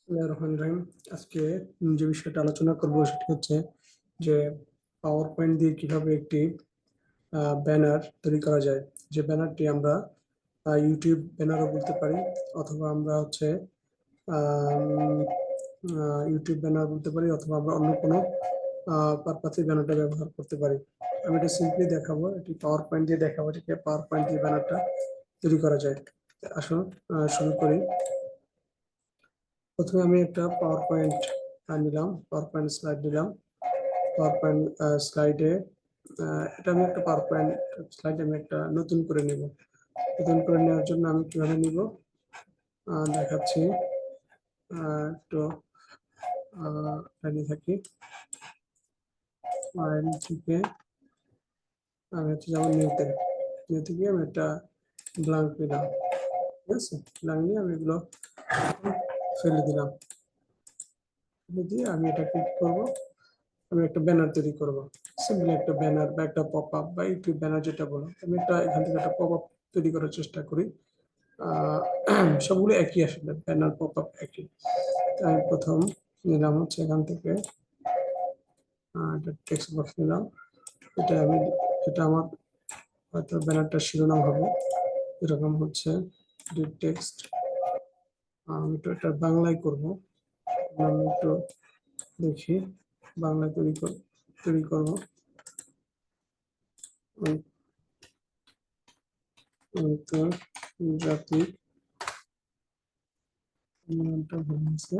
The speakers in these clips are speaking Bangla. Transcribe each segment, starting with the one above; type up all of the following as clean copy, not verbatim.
বিসমিল্লাহির রহমানির রহিম। আজকে যে বিষয়টা আলোচনা করব সেটা হচ্ছে যে পাওয়ার পয়েন্ট দিয়ে কিভাবে একটি ব্যানার তৈরি করা যায়। যে ব্যানারটি আমরা ইউটিউব ব্যানারও বলতে পারি, অথবা আমরা হচ্ছে ইউটিউব ব্যানার বলতে পারি, অথবা আমরা অন্য কোনো পারপাসে ব্যানারটা ব্যবহার করতে পারি। আমি এটা সিম্পলি দেখাবো, এটি পাওয়ার পয়েন্ট দিয়ে দেখাবো যে পাওয়ার পয়েন্ট দিয়ে ব্যানারটা তৈরি করা যায়। আসুন শুরু করি। প্রথমে আমি একটা পাওয়ার পয়েন্ট নিলাম, পাওয়ার পয়েন্ট স্লাইড নিলাম। পাওয়ার পয়েন্ট স্লাইডে এটা আমি একটা পাওয়ার পয়েন্ট স্লাইড আমি একটা নতুন করে নেব। নতুন করে নেওয়ার জন্য আমি কিভাবে নিব দেখাচ্ছি। একটু লাগিয়ে থাকি। ফাইল থেকে আমি হচ্ছে যেমন নিউতে গিয়ে আমি একটা ব্ল্যাঙ্ক নিলাম, ঠিক আছে। ব্ল্যাঙ্ক নিয়ে আমি এগুলো ফেলে দিলাম। ফেলে দিয়ে আমি এটা কি করবো, আমি একটা ব্যানার তৈরি করব। সিম্পলি একটা ব্যানার বা একটা পপ আপ বা ইউটিউব ব্যানার যেটা বলো, আমি একটা এখান থেকে একটা পপ আপ তৈরি করার চেষ্টা করি। সবগুলো একই, আসলে ব্যানার পপ আপ একই। আমি প্রথম নিলাম হচ্ছে এখান থেকে একটা টেক্সট বক্স নিলাম। এটা আমার হয়তো ব্যানারটা শিরোনাম হবে, এরকম হচ্ছে টেক্সট। আমি তো এটা বাংলায় করব। আমি একটু দেখি বাংলায় তৈরি করব। আন্তর্জাতিক নামটা ভুলে গেছে।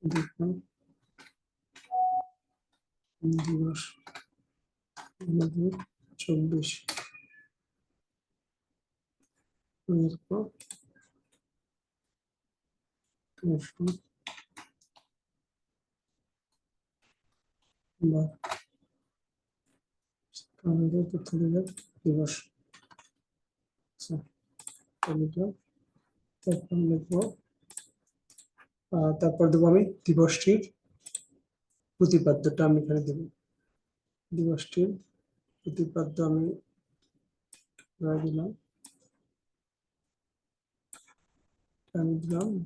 দেখুন দিবস 2024 বা আমাদের তথ্য দিবস। আচ্ছা, তারপর লিখবো, তারপর দেবো আমি দিবসটির প্রতিপাদ্যটা আমি এখানে দেবো। দিবসটির প্রতিপাদ্য আমি দিলাম,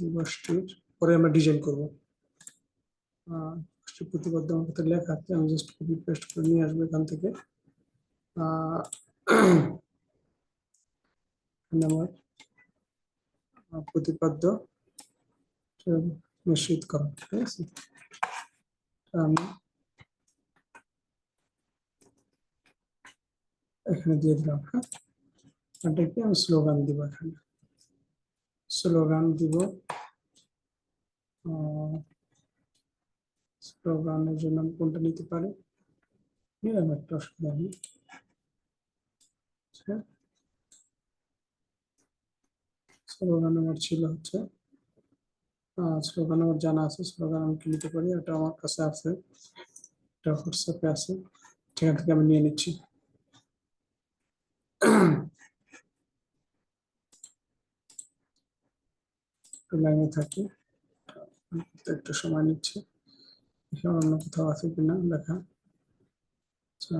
দিবসটির পরে আমরা ডিজাইন করবো। প্রতিপাদ্য আমার কাছে লেখা আছে, আমি জাস্ট কপি পেস্ট করে নিয়ে আসবো এখান থেকে। আমার প্রতিপাদ্য নিশ্চিত করা, ঠিক আছে। আমি এখানে দিয়ে দিলাম। হ্যাঁ, এটাকে আমি স্লোগান দিব, এখানে স্লোগান দিব। স্লোগানের জন্য আমি কোনটা নিতে পারি, নিলাম, একটা অসুবিধা নেই। স্লোগান আমার ছিল হচ্ছে, স্লোগান আমার জানা আছে, স্লোগান আমি কি নিতে পারি, এটা আমার কাছে আছে, এটা হোয়াটসঅ্যাপে আছে, সেখান থেকে আমি নিয়ে নিচ্ছি। লাইনে থাকি, একটু সময় নিচ্ছে, অন্য কোথাও আছে কিনা দেখা। আচ্ছা,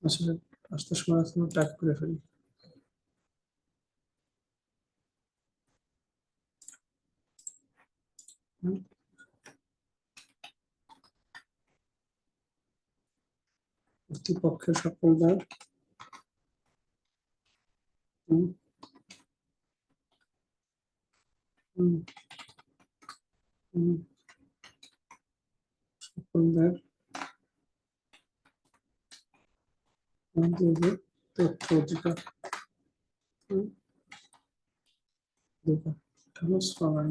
আসলে আসতে সময় আছে, টাইপ করে ফেলি। কর্তৃপক্ষের সকলদের সকলদের তথ্য অধিকার সবাই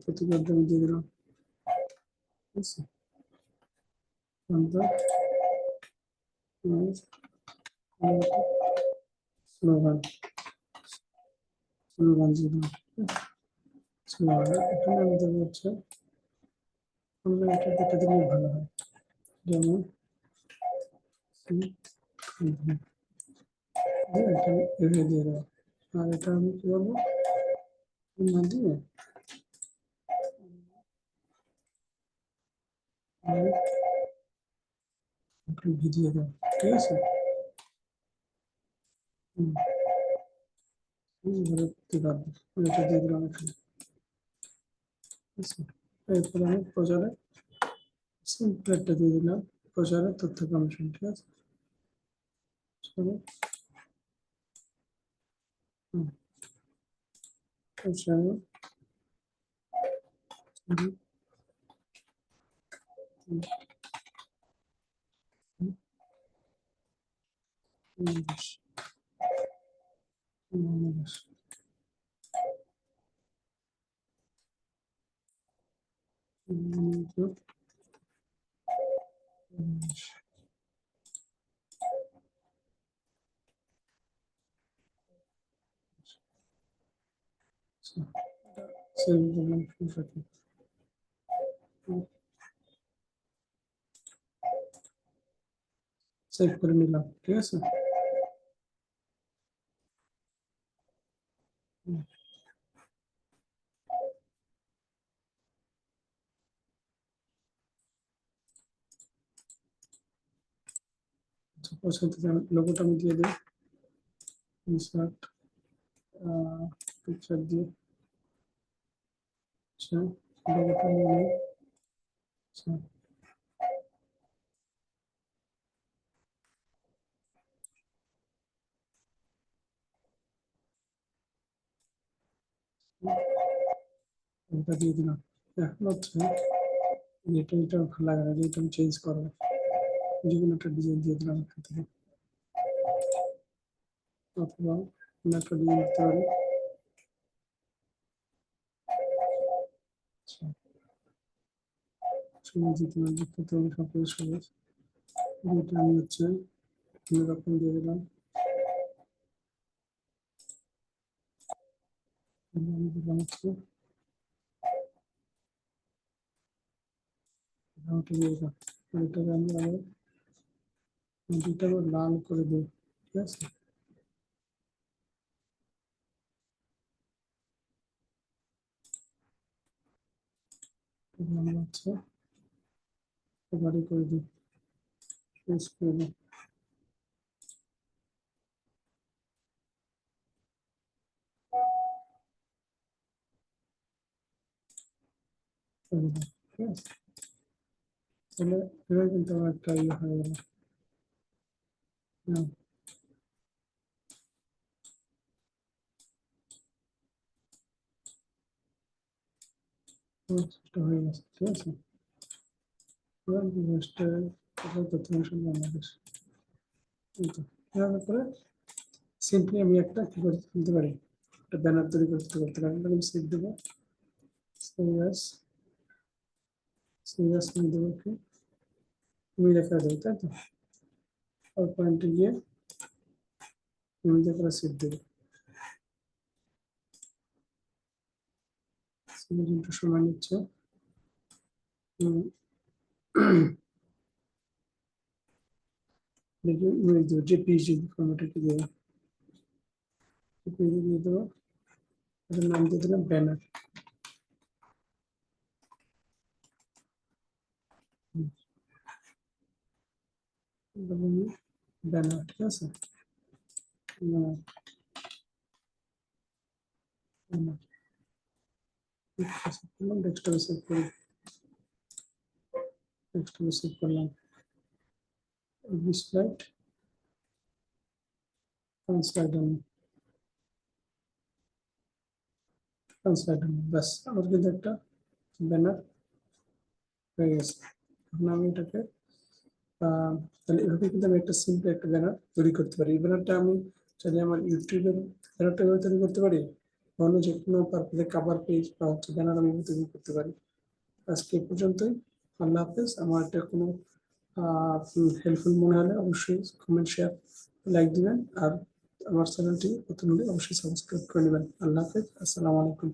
প্রতিবাদ আমি দিয়ে দিলাম, ঠিক আছে। স্লোগান স্লোগান স্লোগান এখানে আমি দেবো হচ্ছে আমরা এটা দুটো দিলে ভালো হয়, যেমন এটা এভাবে দিয়ে দেবো। আর এটা আমি কি বলবো না দিয়ে একটু ভিডিও দেবো, ঠিক আছে। দিতে পারবো, এটা দিয়ে দিলাম এখানে, ঠিক আছে। এরপরে আমি প্রচারে সিম্পল একটা দিয়ে দিলাম, প্রচারে তথ্য কমিশন, ঠিক আছে। চলো, প্রচারে সেভ করে নিলাম, ঠিক আছে। লোগোটা আমি দিয়ে দিই, ইনসার্ট পিকচার দিয়ে, আচ্ছা লোগোটা নিয়ে নিই, আচ্ছা এটা দিয়ে দিলাম। এখন হচ্ছে এটা ভালো লাগে না, এটা আমি চেঞ্জ করবো, যে কোনো একটা ডিজাইন দিয়ে দিলাম এখান থেকে, অথবা অন্য একটা ডিজাইন দিতে পারি। সবুজ দিতে পারি, দেখতে হবে সবকিছু সবুজ। এটা আমি হচ্ছে অন্যরকম দিয়ে দিলাম, আমি দিলাম হচ্ছে ওটা দিয়ে দিলাম। এটাকে আমি আবার দুটা লাল করে দিই, ঠিক আছে। আমরা হচ্ছে বাড়ি করে দিই, চেঞ্জ করে দিই, ঠিক আছে। তাহলে এবার কিন্তু আমার একটা ইয়ে হয়ে গেল। সেটা হয়ে গেছে, ঠিক আছে। এবার বাংলাদেশ এভাবে করে সিম্পলি আমি একটা কি করে তুলতে পারি, একটা ব্যানার তৈরি করতে পারি। আমি সেভ দেবো, সিরিয়াস সিরিয়াস আমি দেবো কি তুমি লেখা দেবো, তাই তো। পাওয়ার পয়েন্টে গিয়ে আমি করে সেভ দেবো, একটু সময় নিচ্ছে। দেখি ইমেজ দেবো, জেপিজি ফরম্যাটে দিয়ে জেপিজি দিয়ে দেবো, এটার নাম দিয়ে দিলাম ব্যানার। ব্যানার, ঠিক আছে। ডেস্কটপে সেভ করি, ডেস্কটপে সেভ করলাম। স্লাইড স্লাইড স্লাইড ব্যাস, আমার কিন্তু একটা ব্যানার হয়ে গেছে। এখন আমি এটাকে তাহলে এভাবে কিন্তু আমি একটা সিম্পল একটা ব্যানার তৈরি করতে পারি। এই ব্যানারটা আমি চাইলে আমার ইউটিউবের ব্যানারটা এভাবে তৈরি করতে পারি, অন্য যে কোনো পারপোজে কভার পেজ বা হচ্ছে ব্যানার আমি তৈরি করতে পারি। আজকে এ পর্যন্তই, আল্লাহ হাফেজ। আমার এটা কোনো হেল্পফুল মনে হলে অবশ্যই কমেন্ট, শেয়ার, লাইক দিবেন। আর আমার চ্যানেলটি নতুন হলে অবশ্যই সাবস্ক্রাইব করে নেবেন। আল্লাহ হাফেজ, আসসালামু আলাইকুম।